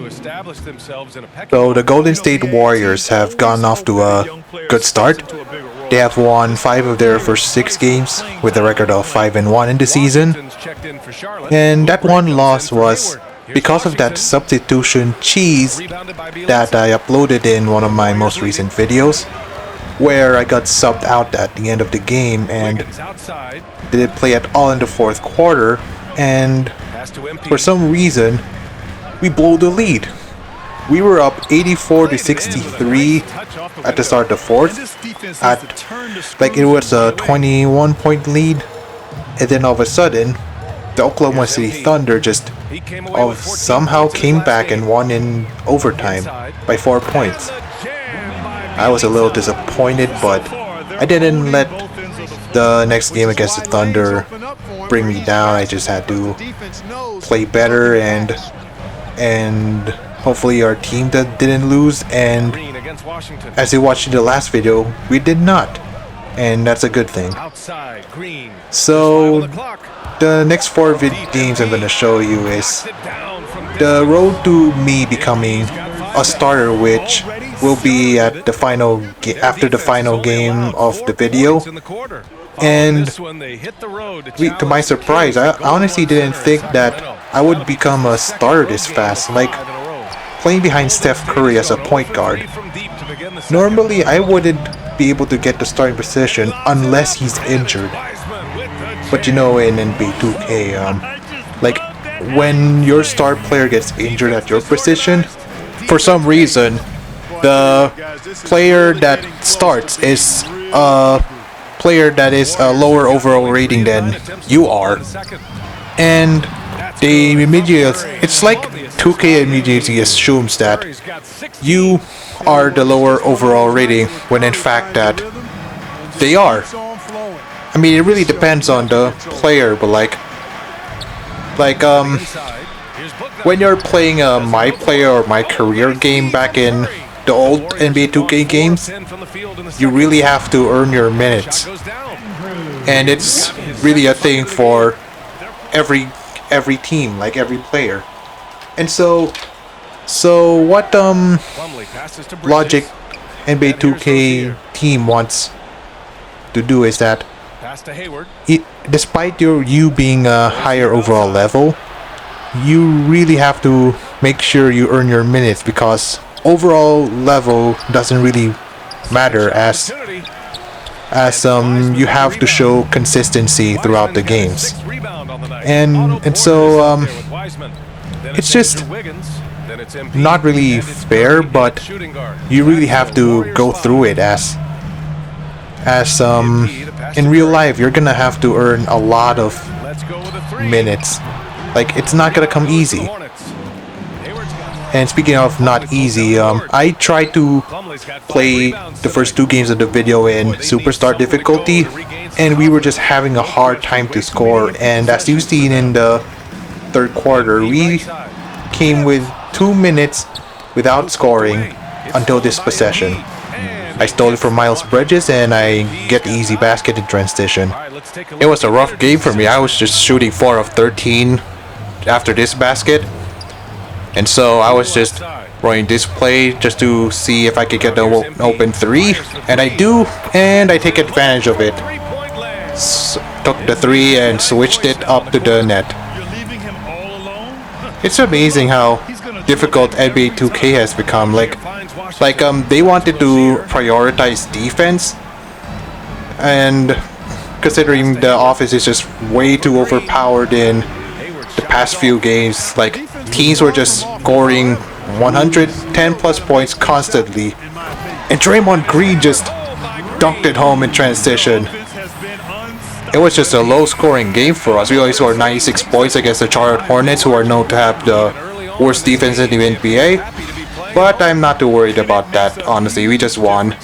to establish themselves in a pecking So the order. Golden State Warriors have gotten off to a good start. They have won 5 of their first 6 games with a record of 5-1 in the season. Washington's checked in for Charlotte. And that one Comes loss in for was Hayward. Here's because of that Washington. substitution cheese Rebounded by that I uploaded in one of my most recent videos, where I got subbed out at the end of the game and Wiggins outside. didn't play at all in the fourth quarter, and Pass to MP. for some reason we blew the lead. We were up 84 to 63 at the start of the fourth, at like it was a 21-point lead, and then all of a sudden the Oklahoma City Thunder just He came away with 14 somehow points in his came last back game. and won in overtime by 4 points. I was a little disappointed, but I didn't let the next game against the Thunder bring me down. I just had to play better and hopefully our team that didn't lose, and Green against Washington. as you watched in the last video, we did not, and that's a good thing. Outside, Green. So There's 5 on the clock. the next 4 games I'm gonna show you is Sit down from the road to me becoming a starter, which will be at the final after the final game of the video. in the quarter. And This one, they hit the road to my surprise, I honestly didn't think that I would become a starter this fast. Like playing behind Steph Curry as a point guard. Normally, I wouldn't be able to get the starting position unless he's injured. But you know, in NBA 2K, like when your star player gets injured at your position, for some reason, the player that starts is a player that is a lower overall rating than you are, and they immediately, it's like 2K immediately assumes that you are the lower overall rating when in fact that they are. I mean, it really depends on the player, but like when you're playing a MyPlayer or MyCareer game back in the old NBA 2K games, you really have to earn your minutes, and it's really a thing for every team, like every player. And so what logic NBA 2K team wants to do is that despite you being a higher overall level, you really have to make sure you earn your minutes, because overall level doesn't really matter, as you have to show consistency throughout the games. And so it's just not really fair, but you really have to go through it, as in real life you're gonna have to earn a lot of minutes. Like, it's not gonna come easy. And speaking of not easy, I tried to play the first 2 games of the video in Superstar difficulty, and we were just having a hard time to score. And as you've seen in the third quarter, we came with 2 minutes without scoring until this possession. I stole it from Miles Bridges and I get the easy basket in transition. It was a rough game for me. I was just shooting 4 of 13 after this basket. And so I was just running this play just to see if I could get an open 3. And I do, and I take advantage of it. Took the 3 and switched it up to the net. It's amazing how difficult NBA 2K has become. Like they wanted to prioritize defense, and considering the offense is just way too overpowered in the past few games, like teams were just scoring 110 plus points constantly, and Draymond Green just dunked it home in transition. It was just a low scoring game for us. We only scored 96 points against the Charlotte Hornets, who are known to have the worst defense in the NBA. But I'm not too worried about that, honestly. We just won.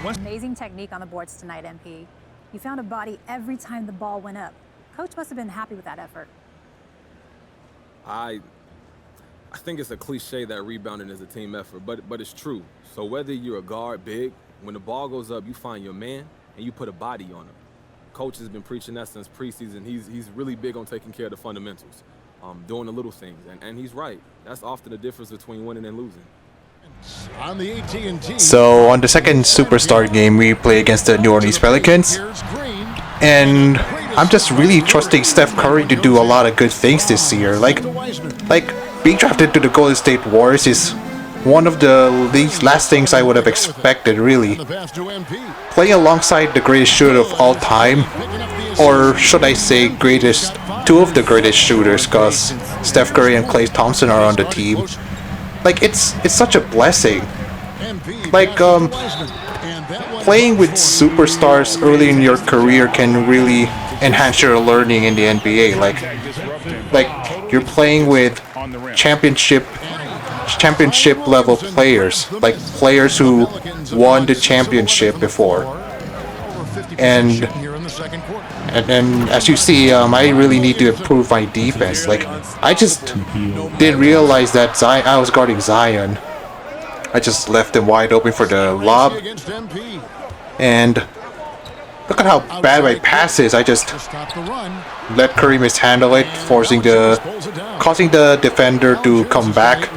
Amazing technique on the boards tonight, MP. You found a body every time the ball went up. Coach must have been happy with that effort. I think it's a cliche that rebounding is a team effort, but it's true. So whether you're a guard, big, when the ball goes up, you find your man and you put a body on him. Coach has been preaching that since preseason. He's really big on taking care of the fundamentals. doing the little things. And he's right. That's often the difference between winning and losing. On the AT&T. So on the second Superstar game, we play against the New Orleans Pelicans. And I'm just really trusting Steph Curry to do a lot of good things this year. Like being drafted to the Golden State Warriors is one of the last things I would have expected, really. Playing alongside the greatest shooter of all time, or should I say two of the greatest shooters, because Steph Curry and Klay Thompson are on the team. Like, it's such a blessing. Like, playing with superstars early in your career can really enhance your learning in the NBA. Like you're playing with championship level players, like players who won the championship before. And then, as you see, I really need to improve my defense. Like, I just didn't realize that I was guarding Zion. I just left him wide open for the lob. And look at how bad my pass is. I just let Curry mishandle it, causing the defender to come back.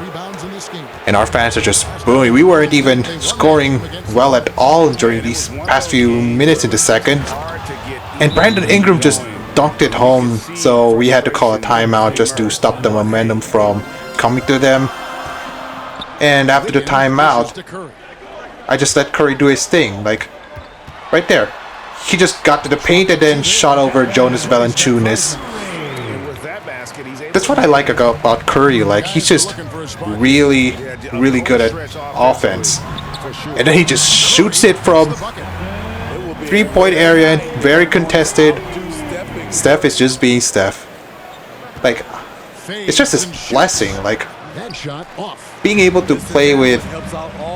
And our fans are just booing. We weren't even scoring well at all during these past few minutes in the second. And Brandon Ingram just dunked it home, so we had to call a timeout just to stop the momentum from coming to them. And after the timeout, I just let Curry do his thing, like right there. He just got to the paint and then shot over Jonas Valanciunas. That's what I like about Curry. Like, he's just really good at offense. And then he just shoots it from three-point area, very contested. Steph is just being Steph. Like, it's just this blessing. Like, being able to play with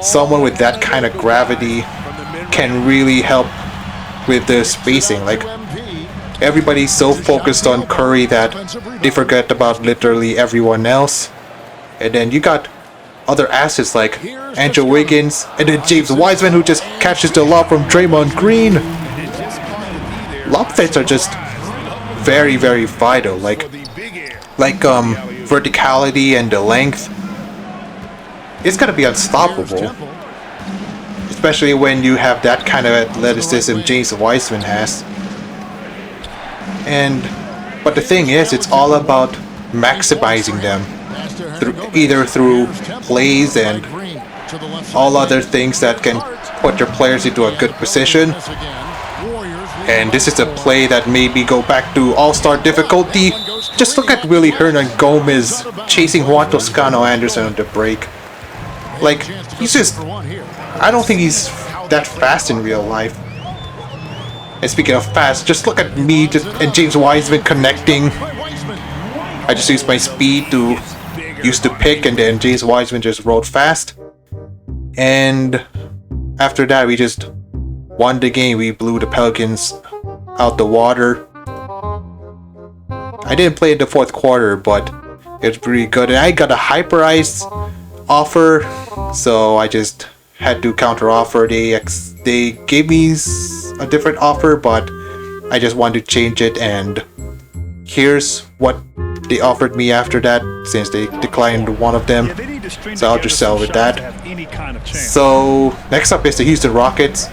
someone with that kind of gravity can really help with the spacing. Like, everybody's so focused on Curry that they forget about literally everyone else. And then you got other assets like Andrew Wiggins, and then James Wiseman, who just catches the lob from Draymond Green. Lob threats are just very vital. Like verticality and the length. It's gonna be unstoppable, especially when you have that kind of athleticism James Wiseman has. But the thing is, it's all about maximizing them, either through plays and all other things that can put your players into a good position. And this is a play that made me go back to all-star difficulty. Just look at Willie Hernangomez chasing Juan Toscano Anderson on the break. Like, he's just... I don't think he's that fast in real life. And speaking of fast, just look at me and James Wiseman connecting. I just used my speed to use the pick, and then James Wiseman just rolled fast. And after that, we just won the game. We blew the Pelicans out the water. I didn't play in the fourth quarter, but it was pretty good. And I got a hyper ice offer, so I just had to counter offer. They gave me a different offer, but I just wanted to change it, and here's what they offered me after that, since they declined one of them. So I'll just sell with that. So next up is the Houston Rockets.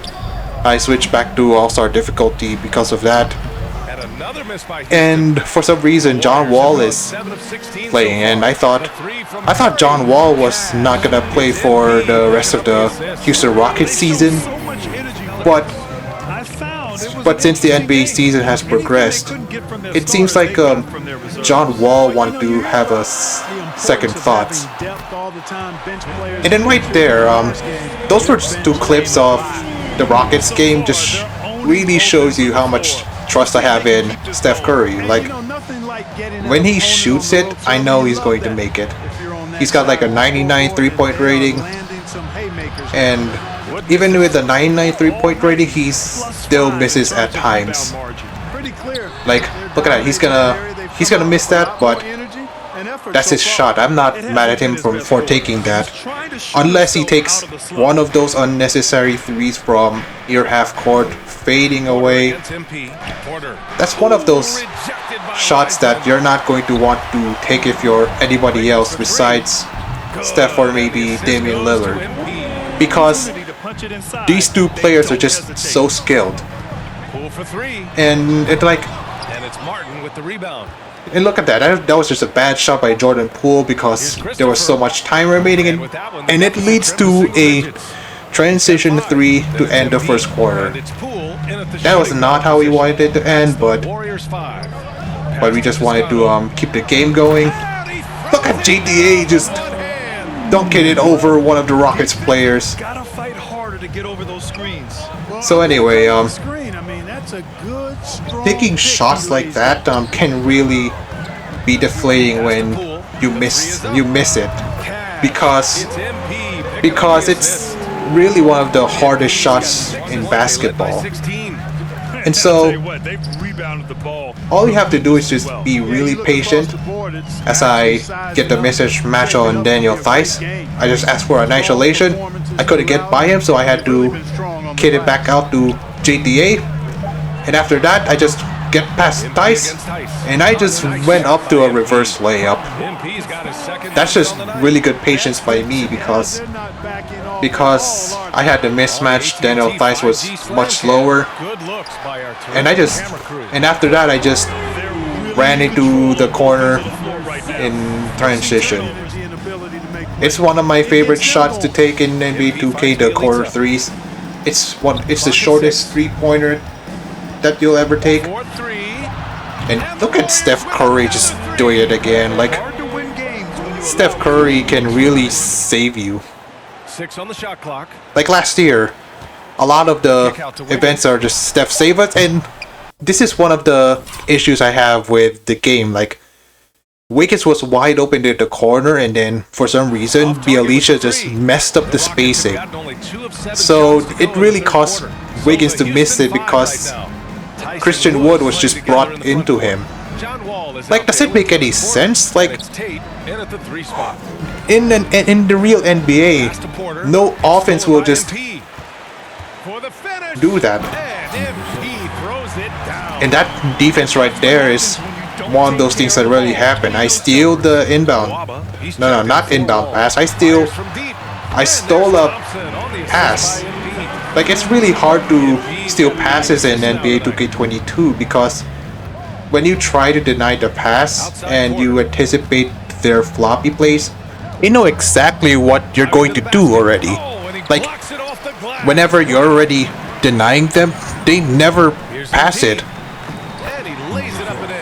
I switched back to all-star difficulty because of that. And for some reason, John Wall is playing, and I thought John Wall was not gonna play for the rest of the Houston Rockets season. But since the NBA season has progressed, it seems like John Wall wanted to have a second thoughts. And then right there, those were just two clips of the Rockets game. Just really shows you how much trust I have in Steph Curry. Like, when he shoots it, I know he's going to make it. He's got like a 99 3-point rating, and even with a 99 3-point rating, he still misses at times. Like, look at that. He's gonna miss that, but that's his shot. I'm not mad at him for taking that, unless he takes one of those unnecessary threes from near half court, fading away. That's one of those shots that you're not going to want to take if you're anybody else besides Steph or maybe Damian Lillard. Because these two players are just so skilled. Poole for three. And it's like, And it's Martin with the rebound. and look at that. That was just a bad shot by Jordan Poole because there was so much time remaining, and it leads to a transition 3 to end the first quarter. And it's Poole in at the That was shooting not guard. how we wanted it to end, but Warriors 5. we just wanted to keep the game going. Look at JDA just dunking it over one of the Rockets players. Gotta fight harder to get over those screens. So anyway, Screen. I mean, that's a good, strong taking pick shots he like lays that can really be deflating when you miss it, because It's MP. Pick because up the it's assist. really one of the hardest shots in basketball. 16. And so What, they've rebounded the ball. all you have to do is just be really patient. As I get the mismatch on Daniel Theis, I just asked for an isolation. I couldn't get by him, so I had to kid it back out to JTA. And after that, I just get past Theis, and I just went up to a reverse layup. MP's got his second That's just on the night. really good patience by me because I had the mismatch. Daniel Theis was much slower, Good looks by our and after that I just ran into the corner in transition. It's one of my favorite shots to take in NBA 2K, the corner threes. It's the shortest three-pointer that you'll ever take. 4-3. And look at Steph Curry just doing it again. Like, Steph Curry can really save you. 6 on the shot clock. Like last year, a lot of the events are just Steph save us, and this is one of the issues I have with the game. Like, Wiggins was wide open in the corner, and then for some reason, Bialicia just messed up the spacing. So it really caused Wiggins to miss it because Christian Wood was just brought into him. Like, does it make any sense? Like, in the real NBA, no offense will just do that. And that defense right there is one of those things that really happen. I steal the inbound. No, not inbound pass. I stole a pass. Like, it's really hard to steal passes in NBA 2K22 because when you try to deny the pass and you anticipate their floppy plays, you know exactly what you're going to do already. Like, whenever you're already denying them, they never pass it.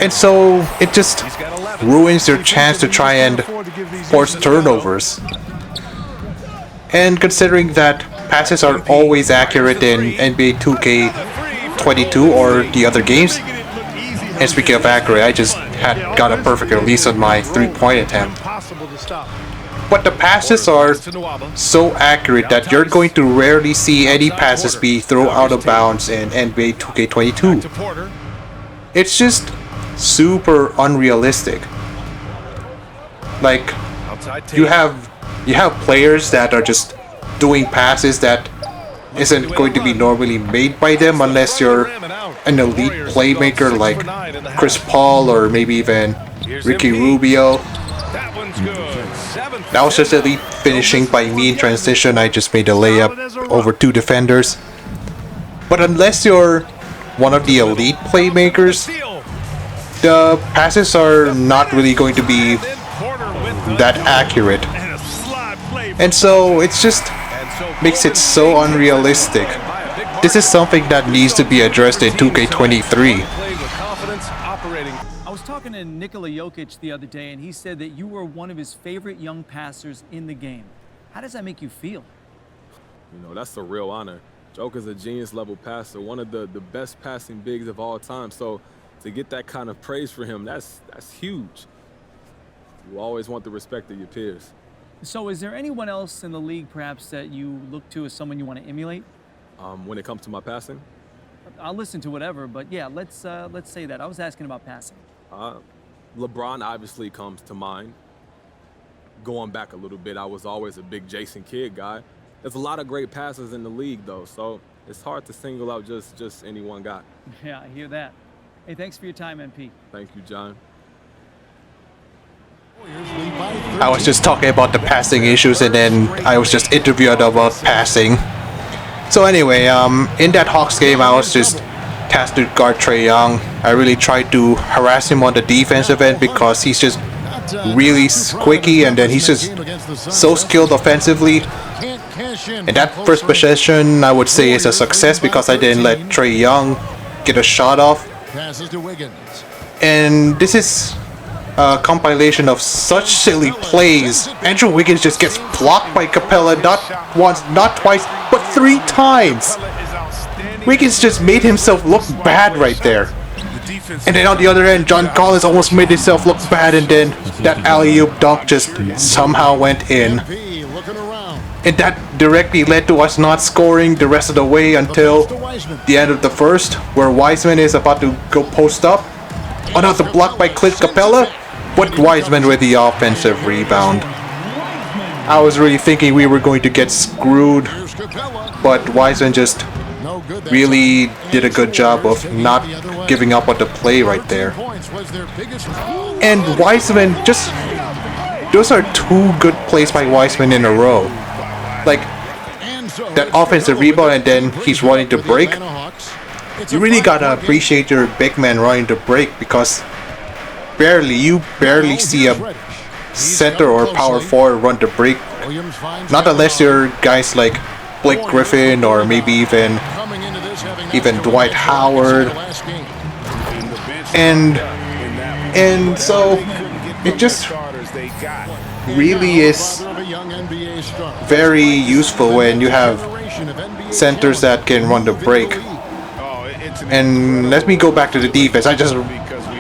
And so it just ruins your chance to try and force turnovers. And considering that passes are always accurate in NBA 2K22 or the other games, and speaking of accurate, I just got a perfect release on my three-point attempt. But the passes are so accurate that you're going to rarely see any passes be thrown out of bounds in NBA 2K22. It's just super unrealistic. Like, you have players that are just doing passes that isn't going to be normally made by them unless you're an elite playmaker like Chris Paul or maybe even Ricky Rubio. That was just elite finishing by me in transition. I just made a layup over two defenders. But unless you're one of the elite playmakers, the passes are not really going to be that accurate. And so it's just makes it so unrealistic. This is something that needs to be addressed in 2K23. I was talking to Nikola Jokic the other day, and he said that you were one of his favorite young passers in the game. How does that make you feel? You know, that's a real honor. Joker's a genius level passer, one of the best passing bigs of all time. So to get that kind of praise for him, that's huge. You always want the respect of your peers. So is there anyone else in the league perhaps that you look to as someone you want to emulate? When it comes to my passing? I'll listen to whatever, but yeah, let's say that. I was asking about passing. LeBron obviously comes to mind. Going back a little bit, I was always a big Jason Kidd guy. There's a lot of great passers in the league, though, so it's hard to single out just any one guy. Yeah, I hear that. Hey, thanks for your time, MP. Thank you, John. I was just talking about the passing issues, and then I was just interviewed about passing. So anyway, in that Hawks game, I was just tasked to guard Trae Young. I really tried to harass him on the defensive end because he's just really quicky, and then he's just so skilled offensively. And that first possession, I would say, is a success because I didn't let Trae Young get a shot off. And this is a compilation of such silly plays. Andrew Wiggins just gets blocked by Capella not once, not twice, but 3 times. Wiggins just made himself look bad right there. And then on the other end, John Collins almost made himself look bad, and then that alley-oop dunk just somehow went in. And that directly led to us not scoring the rest of the way until the end of the first, where Wiseman is about to go post up. Another block by Clint Capella, but Wiseman with the offensive rebound. I was really thinking we were going to get screwed, but Wiseman just really did a good job of not giving up on the play right there. And Wiseman just... those are 2 good plays by Wiseman in a row. Like, that offensive rebound and then he's running to break. You really gotta appreciate your big man running to break because you barely see a center or power forward run to break. Not unless you're guys like Blake Griffin or maybe even Dwight Howard. And so it just really is very useful when you have centers that can run the break. And let me go back to the defense. I just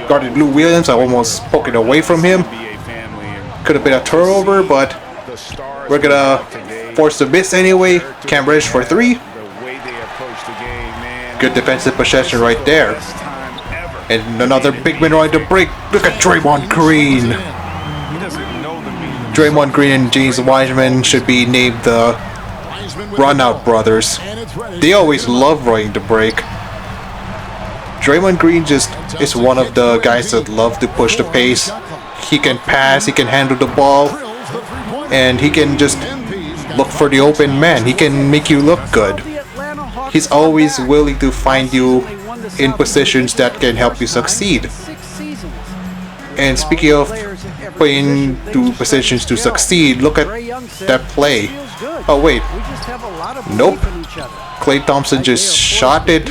guarded Lou Williams. I almost poked it away from him. Could have been a turnover, but we're gonna force the miss anyway. Cam Reddish for 3. Good defensive possession right there. And another big man running to break. Look at Draymond Green. Draymond Green and James Wiseman should be named the Runout Brothers. They always love running the break. Draymond Green just is one of the guys that love to push the pace. He can pass, he can handle the ball, and he can just look for the open man. He can make you look good. He's always willing to find you in positions that can help you succeed. And speaking of playing to positions to succeed, look at that play. Oh wait, nope. Klay Thompson just shot it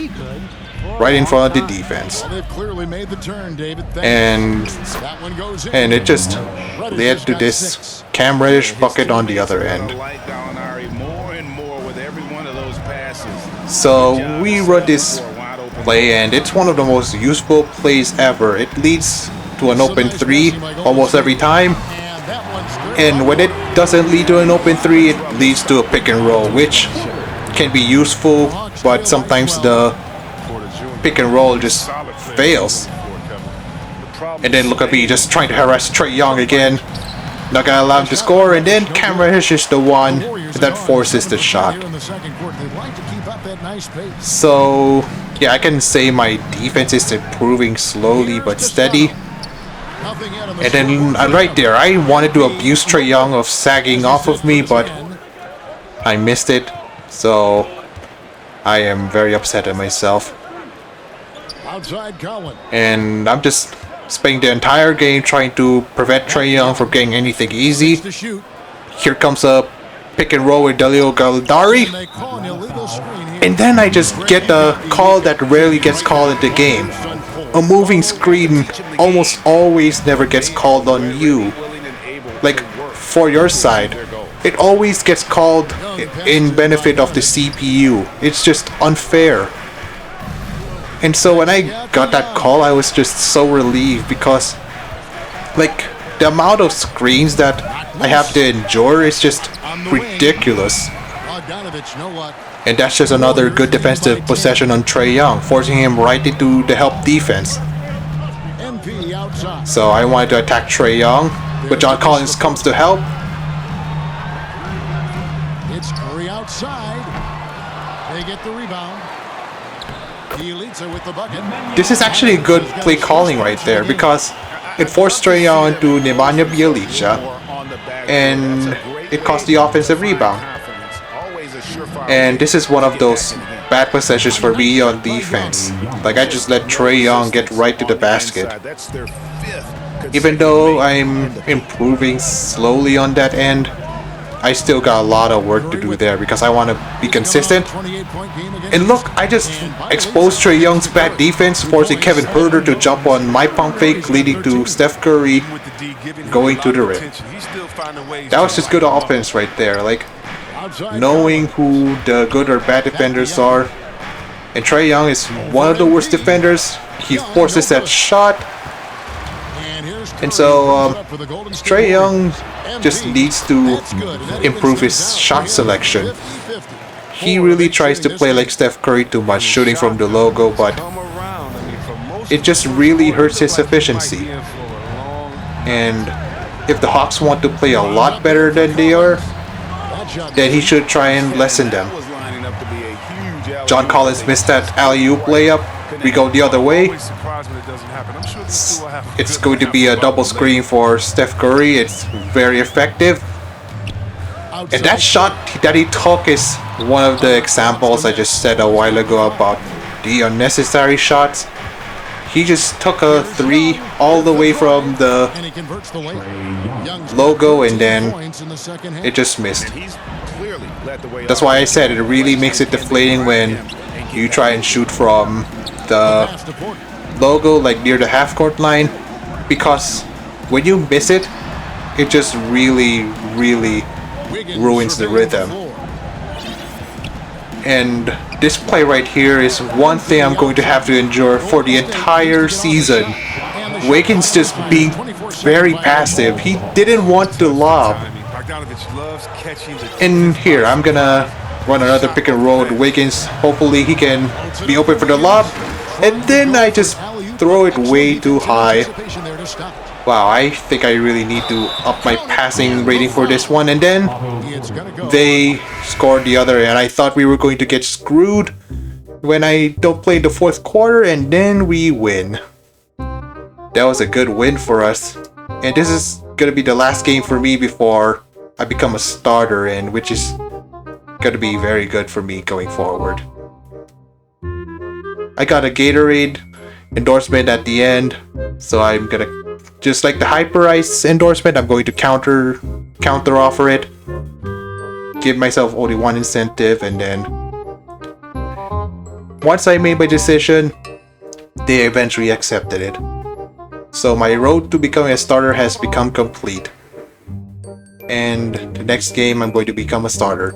right in front of the defense. And it just led to this Cam Reddish bucket on the other end. So we run this play and it's one of the most useful plays ever. It leads to an open 3 almost every time. And when it doesn't lead to an open 3, it leads to a pick and roll, which can be useful, but sometimes the pick and roll just fails. And then look at me just trying to harass Trae Young again. Not gonna allow him to score, and then Cam Reddish is the one that forces the shot. So yeah, I can say my defense is improving slowly but steady. And then right there, I wanted to abuse Trae Young of sagging off of me, but I missed it. So I am very upset at myself. And I'm just spending the entire game trying to prevent Trae Young from getting anything easy. Here comes a pick and roll with Danilo Gallinari. And then I just get a call that rarely gets called in the game. A moving screen almost always never gets called on you. Like, for your side. It always gets called in benefit of the CPU. It's just unfair. And so when I got that call, I was just so relieved because, like, the amount of screens that I have to endure is just ridiculous. And that's just another good defensive possession on Trae Young, forcing him right into the help defense. So I wanted to attack Trae Young, but John Collins comes to help. It's Curry outside. They get the rebound. He leads it with the bucket. This is actually good play calling right there because it forced Trae Young to Nemanja Bjelica, and it cost the offensive rebound. And this is one of those bad possessions for me on defense. Like, I just let Trae Young get right to the basket. Even though I'm improving slowly on that end, I still got a lot of work to do there because I want to be consistent. And look, I just exposed Trae Young's bad defense, forcing Kevin Huerter to jump on my pump fake, leading to Steph Curry going to the rim. That was just good offense right there, like knowing who the good or bad defenders are. And Trae Young is one of the worst defenders. He forces that shot. And so Trae Young just needs to improve his shot selection. He really tries to play like Steph Curry too much, shooting from the logo, but it just really hurts his efficiency. And if the Hawks want to play a lot better than they are, then he should try and lessen them. John Collins missed that alley-oop layup. We go the other way. It's going to be a double screen for Steph Curry. It's very effective. And that shot that he took is one of the examples I just said a while ago about the unnecessary shots. He just took a three all the way from the logo and then it just missed. That's why I said it really makes it deflating when you try and shoot from the logo, like near the half-court line, because when you miss it, it just really ruins the rhythm. And this play right here is one thing I'm going to have to endure for the entire season. Wiggins just being very passive. He didn't want to lob. And here, I'm gonna run another pick and roll with Wiggins. Hopefully he can be open for the lob. And then I just throw it way too high. Wow, I think I really need to up my passing rating for this one. And then they scored the other, and I thought we were going to get screwed when I don't play in the fourth quarter, and then we win. That was a good win for us. And this is gonna be the last game for me before I become a starter, and which is gonna be very good for me going forward. I got a Gatorade endorsement at the end, so I'm gonna, just like the Hyper Ice endorsement, I'm going to counter offer it, give myself only one incentive, and then once I made my decision, they eventually accepted it. So my road to becoming a starter has become complete. And the next game, I'm going to become a starter.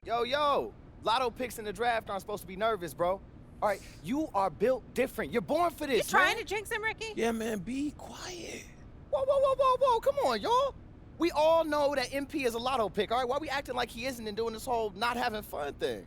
Yo, lotto picks in the draft aren't supposed to be nervous, bro. All right, you are built different. You're born for this, You trying to jinx him, Ricky? Yeah, man, be quiet. Whoa, come on, y'all. We all know that MP is a lotto pick, all right? Why we acting like he isn't and doing this whole not having fun thing?